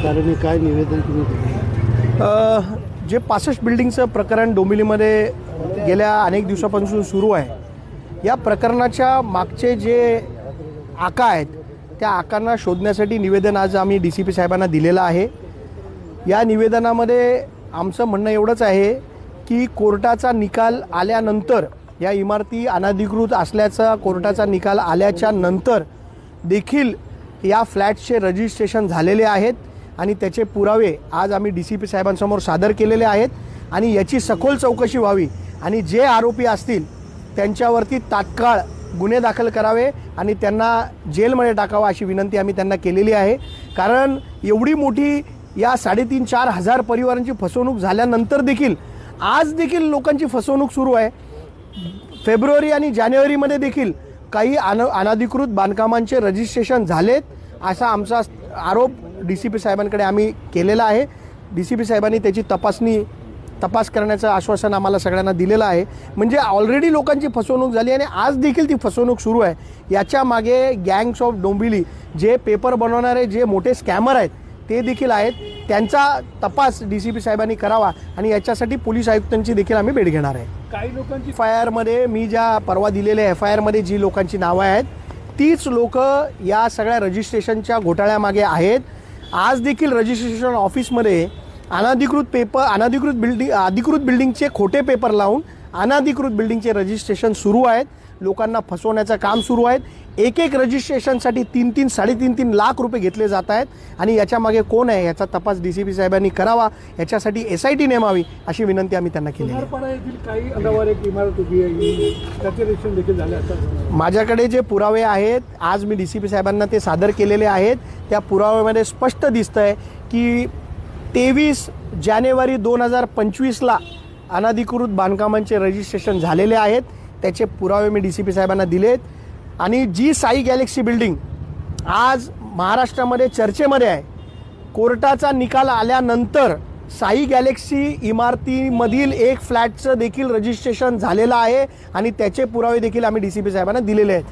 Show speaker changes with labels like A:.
A: कारण काय निवेदन तुम्ही दिलं?
B: जे 65 बिल्डिंगचं प्रकरण डोंबिवलीमध्ये गेल्या अनेक दिवसापासून सुरू आहे, या प्रकरणाच्या मागचे जे आका आहेत त्या आकांना शोधण्यासाठी निवेदन आज आम्ही DCP साहेबांना दिलेलं आहे। या निवेदनामध्ये आमचं म्हणणं एवढंच आहे की कोर्टाचा निकाल आल्यानंतर, या इमारती अनधिकृत असल्याचा कोर्टाचा निकाल आल्याच्या नंतर देखील या फ्लॅटचे रजिस्ट्रेशन झालेले आहेत आणि त्याचे पुरावे आज आम्ही DCP साहेबांसमोर सादर केलेले आहेत आणि याची सखोल चौकशी व्हावी आणि जे आरोपी असतील त्यांच्यावरती तात्काळ गुन्हे दाखल करावे आणि त्यांना जेलमध्ये टाकावा अशी विनंती आम्ही त्यांना केलेली आहे। कारण एवढी मोठी या 3,500-4 हजार परिवारांची फसवणूक झाल्यानंतर देखील आज देखील लोकांची फसवणूक सुरू आहे। फेब्रुवारी आणि जानेवारीमध्ये देखील काही अनधिकृत बांधकामांचे रजिस्ट्रेशन झालेत असा आमचा आरोप DCP साहेबांकडे आम्ही केलेला आहे। DCP साहेबांनी त्याची तपास करण्याचं आश्वासन आम्हाला सगळ्यांना दिलेलं आहे। म्हणजे ऑलरेडी लोकांची फसवणूक झाली आणि आज देखील ती फसवणूक सुरू आहे। याच्या मागे गँग्स ऑफ डोंबिवली जे पेपर बनवणारे जे मोठे स्कॅमर आहेत ते देखील आहेत, त्यांचा तपास DCP साहेबांनी करावा आणि याच्यासाठी पोलीस आयुक्तांची देखील आम्ही भेट घेणार आहे।
A: काही लोकांची
B: FIR मध्ये मी ज्या परवा दिलेल्या FIR मध्ये जी लोकांची नावं आहेत तीच लोक या सगळ्या रजिस्ट्रेशनच्या घोटाळ्यामागे आहेत। आज देखील रजिस्ट्रेशन ऑफिसमध्ये अधिकृत बिल्डिंगचे खोटे पेपर लावून अनधिकृत बिल्डिंगचे रजिस्ट्रेशन सुरू आहेत। लोकांना फसवण्याचं काम सुरू आहे। एक रजिस्ट्रेशनसाठी 3-3, 3.5-3 लाख रुपये घेतले जात आहेत आणि याच्या मागे कोण आहे याचा तपास DCP साहेबांनी करावा, याच्यासाठी SIT नेमावी अशी विनंती आम्ही त्यांना केली आहे।
A: काही अंगावर एक इमारत उभी आहे, त्याचे रजिस्ट्रेशन देखील झाले असतात।
B: माझ्याकडे जे पुरावे आहेत आज मी DCP साहेबांना ते सादर केलेले आहेत। त्या पुराव्यामध्ये स्पष्ट दिसतंय की 23 जानेवारी 2025ला अनधिकृत बांधकामांचे रजिस्ट्रेशन झालेले आहेत। त्याचे पुरावे मी DCP साहेबांना दिलेत आणि जी साई गॅलेक्सी बिल्डिंग आज महाराष्ट्रामध्ये चर्चेमध्ये आहे, कोर्टाचा निकाल आल्यानंतर साई गॅलेक्सी इमारतीमधील एक फ्लॅटचं देखील रजिस्ट्रेशन झालेलं आहे आणि त्याचे पुरावे देखील आम्ही DCP साहेबांना दिलेले आहेत।